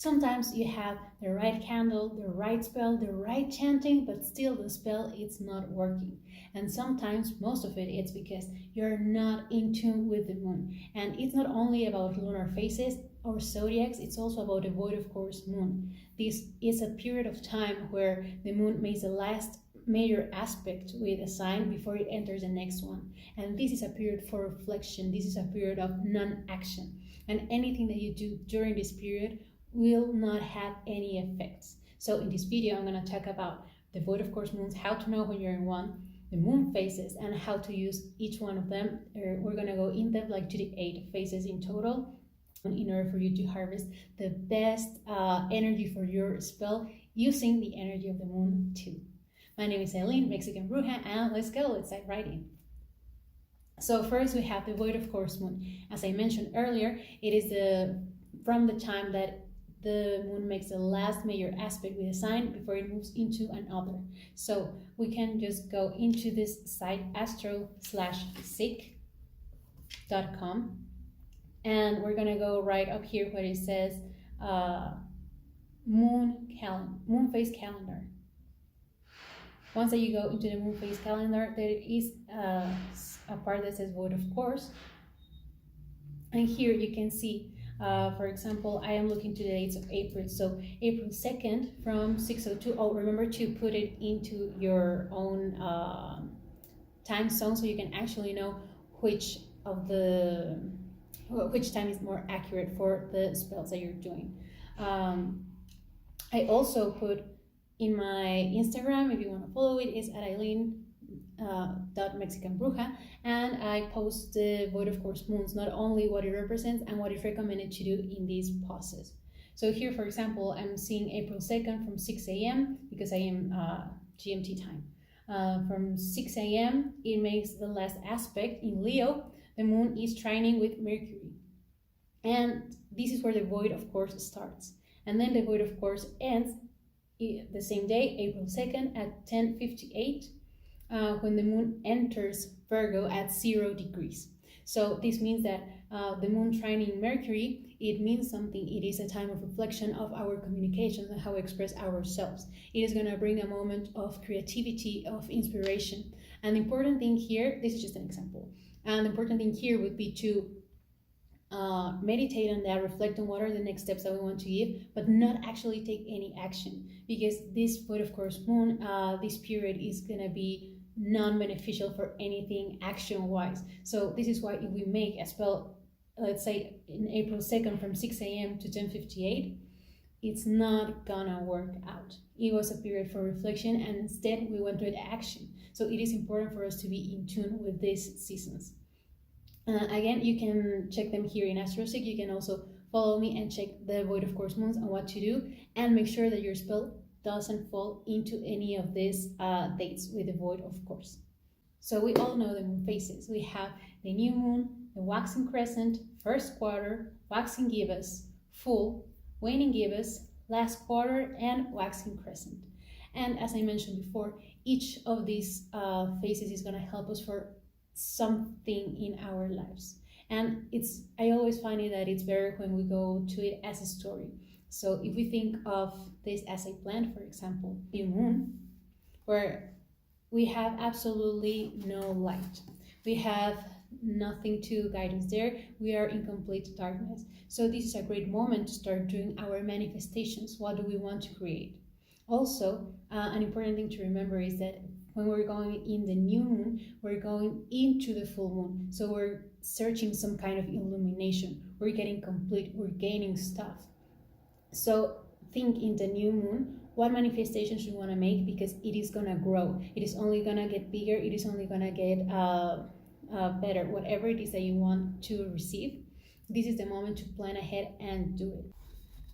Sometimes you have the right candle, the right spell, the right chanting, but still the spell is not working. And sometimes, most of it, it's because you're not in tune with the moon. And it's not only about lunar phases or zodiacs, it's also about the void of course moon. This is a period of time where the moon makes the last major aspect with a sign before it enters the next one. And this is a period for reflection. This is a period of non-action. And anything that you do during this period will not have any effects. So in this video, I'm going to talk about the void of course moons, how to know when you're in one, the moon phases, and how to use each one of them. We're going to go in depth, like to the 8 phases in total, in order for you to harvest the best energy for your spell using the energy of the moon too. My name is Aileen, Mexican Bruja, and let's go, let's dive right in. So first we have the void of course moon. As I mentioned earlier, it is from the time that the moon makes the last major aspect with a sign before it moves into another. So we can just go into this site, astro/sick.com, and we're gonna go right up here where it says moon phase calendar. Once that you go into the moon phase calendar, there is a part that says void of course, and here you can see, for example, I am looking to the dates of April. So April 2nd from 6:02. Oh, remember to put it into your own time zone so you can actually know which time is more accurate for the spells that you're doing. I also put in my Instagram, if you want to follow it, is at aileen.mexicanbruja, and I post the void of course moons, not only what it represents and what is recommended to do in these pauses. So here, for example, I'm seeing April 2nd from 6 a.m. because I am GMT time. From 6 a.m. it makes the last aspect in Leo. The moon is trining with Mercury, and this is where the void of course starts, and then the void of course ends the same day, April 2nd at 10:58. When the moon enters Virgo at 0 degrees. So this means that the moon trining Mercury, it means something. It is a time of reflection of our communications and how we express ourselves. It is going to bring a moment of creativity, of inspiration. And the important thing here, this is just an example, and the important thing here would be to meditate on that, reflect on what are the next steps that we want to give, but not actually take any action, because this void of course moon, this period is going to be non-beneficial for anything action-wise. So this is why if we make a spell, let's say in April 2nd from 6 a.m. to 10:58, it's not gonna work out. It was a period for reflection, and instead we went to action. So it is important for us to be in tune with these seasons. Again, you can check them here in AstroSig. You can also follow me and check the void of course moons and what to do, and make sure that your spell doesn't fall into any of these dates with the void of course. So we all know the moon phases. We have the new moon, the waxing crescent, first quarter, waxing gibbous, full, waning gibbous, last quarter, and waxing crescent. And as I mentioned before, each of these phases is going to help us for something in our lives. And I always find it that it's better when we go to it as a story. So if we think of this as a plant, for example, the moon, where we have absolutely no light, we have nothing to guide us there, we are in complete darkness. So this is a great moment to start doing our manifestations. What do we want to create? Also, an important thing to remember is that when we're going in the new moon, we're going into the full moon. So we're searching some kind of illumination. We're getting complete, we're gaining stuff. So think in the new moon, what manifestations you want to make, because it is going to grow. It is only going to get bigger. It is only going to get better. Whatever it is that you want to receive, this is the moment to plan ahead and do it.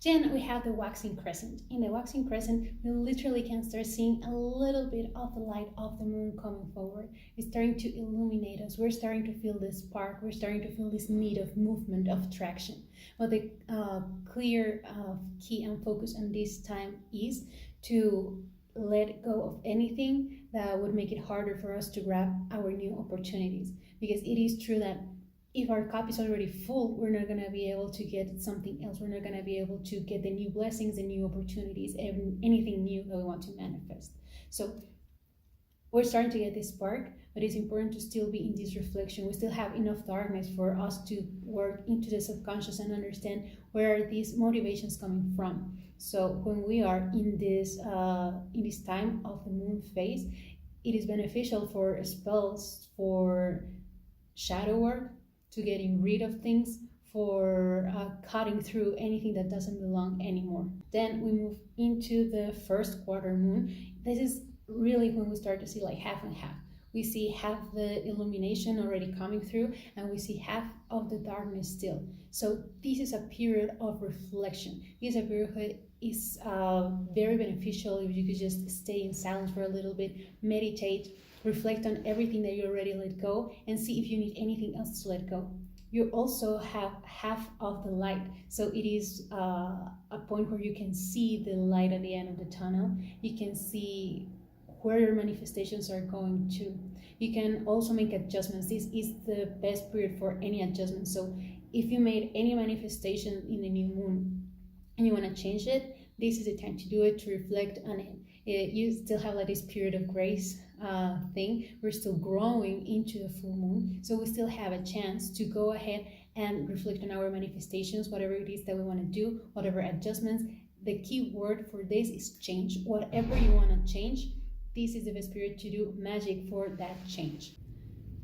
Then we have the waxing crescent. In the waxing crescent, we literally can start seeing a little bit of the light of the moon coming forward. It's starting to illuminate us. We're starting to feel this spark. We're starting to feel this need of movement, of traction. But the clear key and focus on this time is to let go of anything that would make it harder for us to grab our new opportunities. Because it is true that if our cup is already full, we're not going to be able to get something else. We're not going to be able to get the new blessings, the new opportunities, and anything new that we want to manifest. So we're starting to get this spark, but it's important to still be in this reflection. We still have enough darkness for us to work into the subconscious and understand where are these motivations coming from. So when we are in this time of the moon phase, it is beneficial for spells, for shadow work, to getting rid of things, for cutting through anything that doesn't belong anymore. Then we move into the first quarter moon. This is really when we start to see like half and half. We see half the illumination already coming through, and we see half of the darkness still. So this is a period of reflection. This is a period that is very beneficial if you could just stay in silence for a little bit, meditate, reflect on everything that you already let go, and see if you need anything else to let go. You also have half of the light, so it is a point where you can see the light at the end of the tunnel. You can see where your manifestations are going to. You can also make adjustments. This is the best period for any adjustment. So if you made any manifestation in the new moon and you want to change it, this is the time to do it, to reflect on it. You still have like this period of grace thing. We're still growing into the full moon, so we still have a chance to go ahead and reflect on our manifestations, whatever it is that we want to do, whatever adjustments. The key word for this is change. Whatever you want to change, this is the best period to do magic for that change.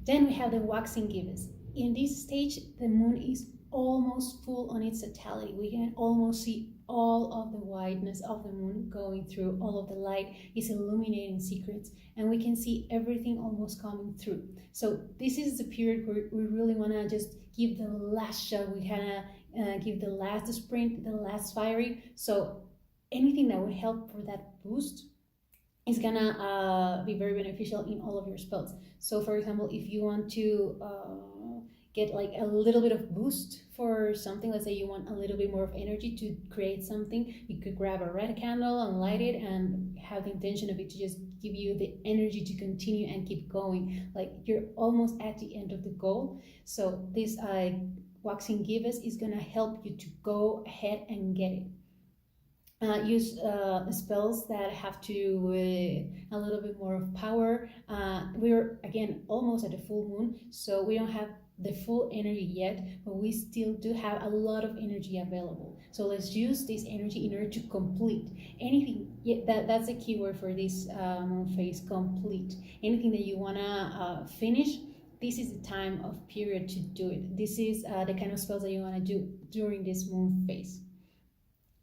Then we have the waxing gibbous. In this stage, the moon is almost full on its totality. We can almost see all of the whiteness of the moon going through. All of the light is illuminating secrets, and we can see everything almost coming through. So this is the period where we really want to just give the last shot. We kind of give the last sprint, the last firing. So anything that would help for that boost is gonna be very beneficial in all of your spells. So for example, if you want to get like a little bit of boost for something, let's say you want a little bit more of energy to create something, you could grab a red candle and light it and have the intention of it to just give you the energy to continue and keep going, like you're almost at the end of the goal. So this waxing gibbous is gonna help you to go ahead and get it. Use spells that have to a little bit more of power. We're again almost at the full moon, so we don't have the full energy yet, but we still do have a lot of energy available. So let's use this energy in order to complete anything. That's the key word for this moon phase: complete. Anything that you wanna finish, this is the time of period to do it. This is the kind of spells that you wanna do during this moon phase.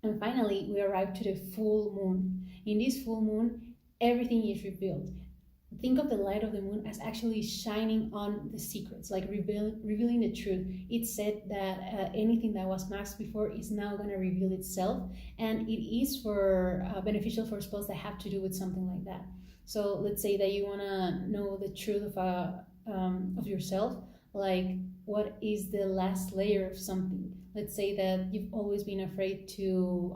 And finally, we arrive to the full moon. In this full moon, everything is revealed. Think of the light of the moon as actually shining on the secrets, like revealing the truth. It's said that anything that was masked before is now going to reveal itself, and it is for beneficial for spells that have to do with something like that. So let's say that you want to know the truth of yourself, like what is the last layer of something. Let's say that you've always been afraid to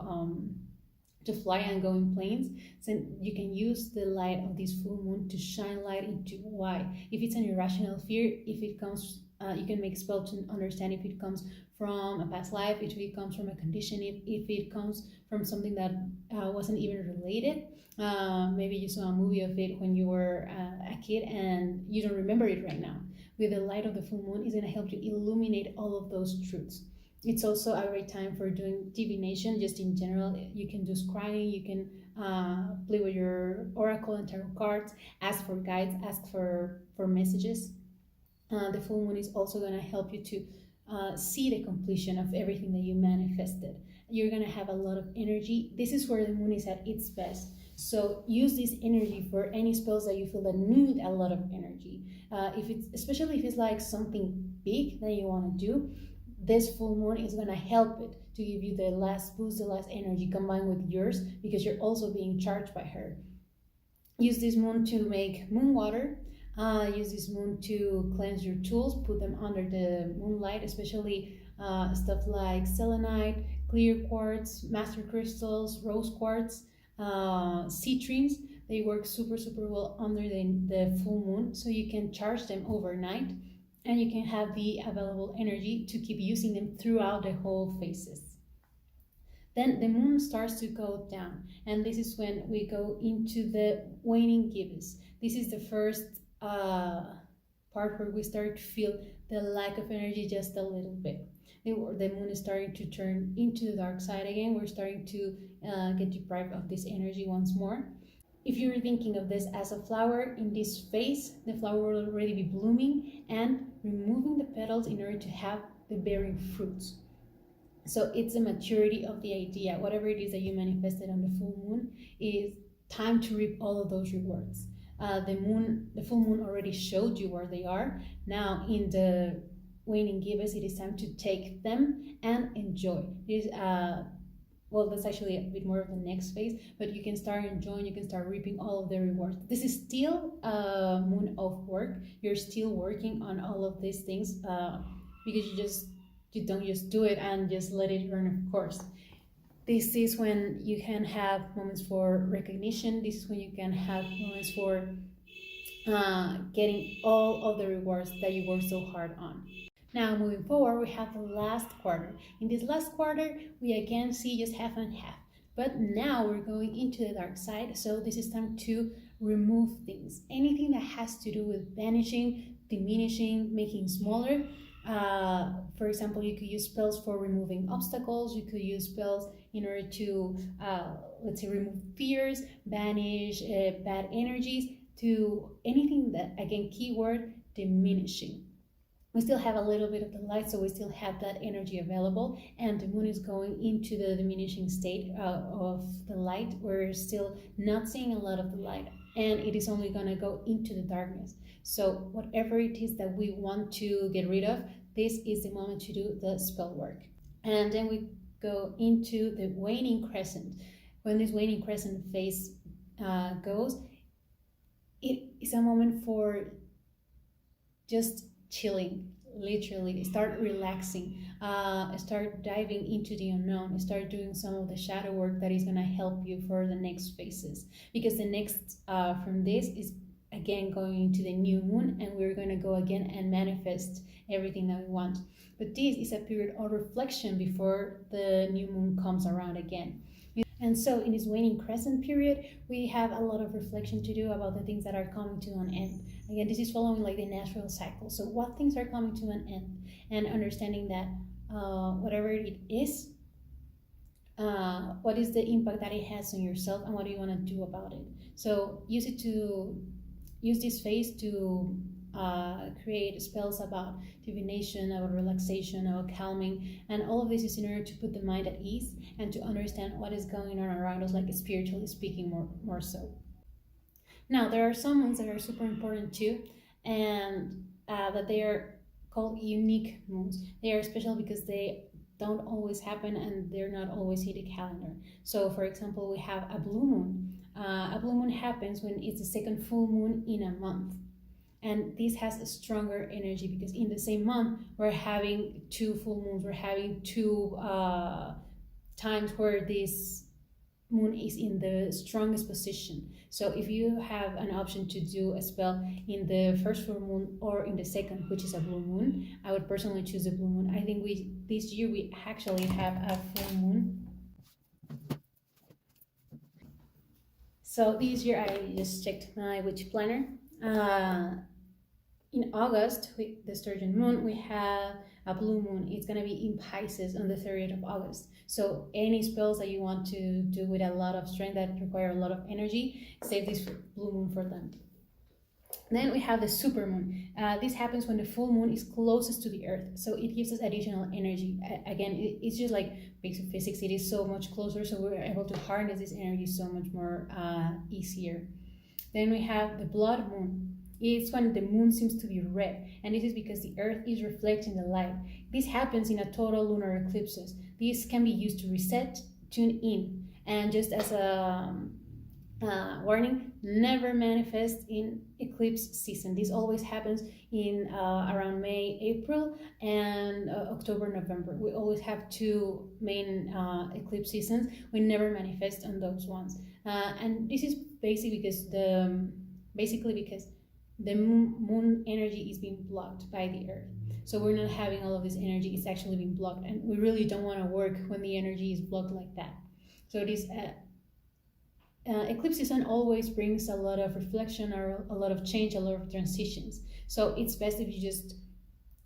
fly and go in planes. So you can use the light of this full moon to shine light into why. If it's an irrational fear, if it comes, you can make a spell to understand if it comes from a past life, if it comes from a condition, if it comes from something that wasn't even related. Maybe you saw a movie of it when you were a kid and you don't remember it right now. With the light of the full moon, is going to help you illuminate all of those truths. It's also a great time for doing divination, just in general. You can do scrying, you can play with your oracle and tarot cards, ask for guides, ask for messages. The full moon is also going to help you to see the completion of everything that you manifested. You're going to have a lot of energy. This is where the moon is at its best. So use this energy for any spells that you feel that need a lot of energy. Especially if it's like something big that you want to do, this full moon is going to help it to give you the last boost, the last energy combined with yours, because you're also being charged by her. Use this moon to make moon water. Use this moon to cleanse your tools, put them under the moonlight, especially stuff like selenite, clear quartz, master crystals, rose quartz, citrines. They work super well under the full moon, so you can charge them overnight. and you can have the available energy to keep using them throughout the whole phases. Then the moon starts to go down, and this is when we go into the waning gibbous. This is the first part where we start to feel the lack of energy just a little bit. The moon is starting to turn into the dark side again. We're starting to get deprived of this energy once more. If you're thinking of this as a flower, in this phase, the flower will already be blooming and removing the petals in order to have the bearing fruits. So it's the maturity of the idea. Whatever it is that you manifested on the full moon, is time to reap all of those rewards. The full moon already showed you where they are. Now in the waning gibbous, it is time to take them and enjoy. This well, that's actually a bit more of the next phase, but you can start enjoying, you can start reaping all of the rewards. This is still a moon of work. You're still working on all of these things because you don't just do it and just let it run of course. This is when you can have moments for recognition. This is when you can have moments for getting all of the rewards that you worked so hard on. Now moving forward, we have the last quarter. In this last quarter, we again see just half and half. But now we're going into the dark side, so this is time to remove things. Anything that has to do with vanishing, diminishing, making smaller. For example, you could use spells for removing obstacles. You could use spells in order to, let's say, remove fears, banish bad energies, to anything that, again, keyword, diminishing. We still have a little bit of the light, so we still have that energy available, and the moon is going into the diminishing state of the light. We're still not seeing a lot of the light, and it is only going to go into the darkness. So whatever it is that we want to get rid of, this is the moment to do the spell work. And then we go into the waning crescent. When this waning crescent phase goes, it is a moment for just chilling, literally. Start relaxing, start diving into the unknown, start doing some of the shadow work that is going to help you for the next phases, because the next from this is again going into the new moon, and we're going to go again and manifest everything that we want. But this is a period of reflection before the new moon comes around again. And so in this waning crescent period, we have a lot of reflection to do about the things that are coming to an end. Again, this is following like the natural cycle. So what things are coming to an end, and understanding that whatever it is, what is the impact that it has on yourself, and what do you want to do about it. So use this phase to create spells about divination, about relaxation, about calming, and all of this is in order to put the mind at ease and to understand what is going on around us, like spiritually speaking, more so. Now there are some moons that are super important too, and that they are called unique moons. They are special because they don't always happen and they're not always in the calendar. So for example, we have a blue moon. A blue moon happens when it's the second full moon in a month. And this has a stronger energy because in the same month, we're having two full moons. We're having two times where this moon is in the strongest position. So if you have an option to do a spell in the first full moon or in the second, which is a blue moon, I would personally choose the blue moon. I think this year we actually have a full moon. So this year I just checked my Witchy Planner. In August, with the Sturgeon moon, we have a blue moon. It's going to be in Pisces on the 30th of August. So any spells that you want to do with a lot of strength that require a lot of energy, save this blue moon for them. Then we have the super moon. This happens when the full moon is closest to the earth. So it gives us additional energy. Again, it's just like basic physics. It is so much closer, so we're able to harness this energy so much more easier. Then we have the blood moon. It's when the moon seems to be red, and this is because the earth is reflecting the light. This happens in a total lunar eclipses. This can be used to reset, tune in, and just as a warning, never manifest in eclipse season. This always happens in around May, April, and October, November. We always have two main eclipse seasons. We never manifest on those ones, and this is basically because the moon energy is being blocked by the earth. So we're not having all of this energy, it's actually being blocked, and we really don't want to work when the energy is blocked like that. So this eclipse season always brings a lot of reflection or a lot of change, a lot of transitions. So it's best if you just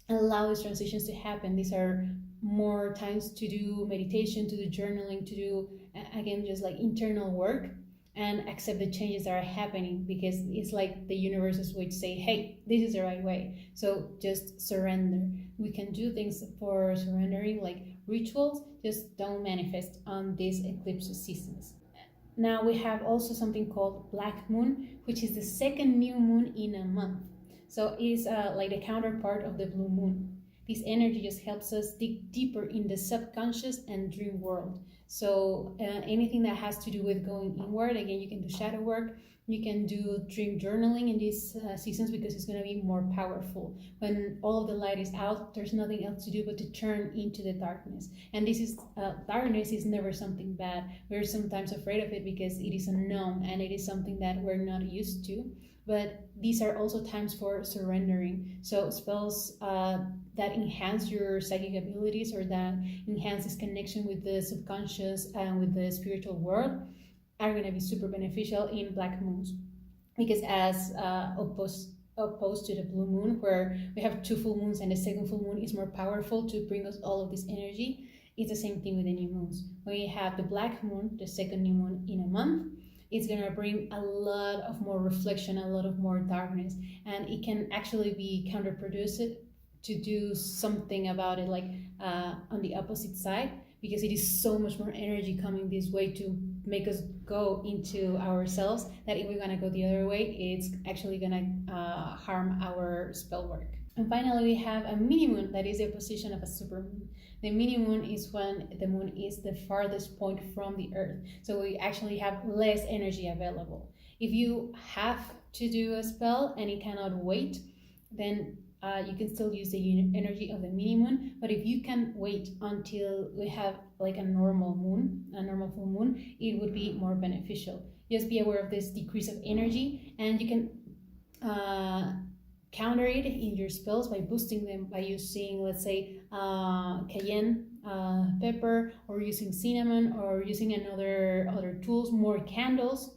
allow these transitions to happen. These are more times to do meditation, to do journaling, to do, again, just like internal work, and accept the changes that are happening, because it's like the universe's way to say, hey, this is the right way. So just surrender. We can do things for surrendering, like rituals, just don't manifest on these eclipse seasons. Now we have also something called Black Moon, which is the second new moon in a month. So it's like the counterpart of the blue moon. This energy just helps us dig deeper in the subconscious and dream world. So anything that has to do with going inward, again, you can do shadow work, you can do dream journaling in these seasons, because it's going to be more powerful. When all of the light is out, there's nothing else to do but to turn into the darkness. And this is darkness is never something bad. We're sometimes afraid of it because it is unknown and it is something that we're not used to. But these are also times for surrendering. So spells that enhance your psychic abilities, or that enhance this connection with the subconscious and with the spiritual world, are going to be super beneficial in black moons, because as opposed to the blue moon, where we have 2 full moons and the second full moon is more powerful to bring us all of this energy, it's the same thing with the new moons. When you have the black moon, the second new moon in a month, it's going to bring a lot of more reflection, a lot of more darkness, and it can actually be counterproductive to do something about it, like on the opposite side, because it is so much more energy coming this way to make us go into ourselves, that if we're going to go the other way, it's actually going to harm our spell work. And finally, we have a mini moon, that is a position of a supermoon. The mini moon is when the moon is the farthest point from the earth, so we actually have less energy available. If you have to do a spell and it cannot wait, then you can still use the energy of the mini moon. But if you can wait until we have like a normal moon, a normal full moon, it would be more beneficial. Just be aware of this decrease of energy, and you can counter it in your spells by boosting them by using, let's say, cayenne pepper, or using cinnamon, or using other tools, more candles,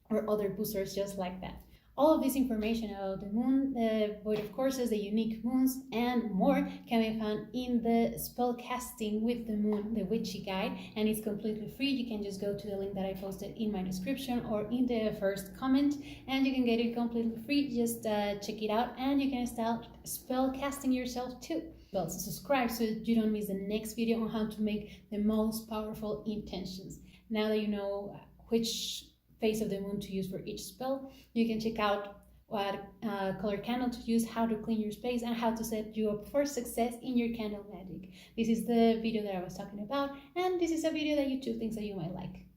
or other boosters just like that. All of this information about the moon, the void of courses, the unique moons, and more can be found in the Spellcasting with the Moon, the Witchy Guide, and it's completely free. You can just go to the link that I posted in my description or in the first comment, and you can get it completely free. Just check it out, and you can start spellcasting yourself too. Well, so subscribe so you don't miss the next video on how to make the most powerful intentions. Now that you know which phase of the moon to use for each spell, you can check out what color candle to use, how to clean your space, and how to set you up for success in your candle magic. This is the video that I was talking about, and this is a video that you do things that you might like.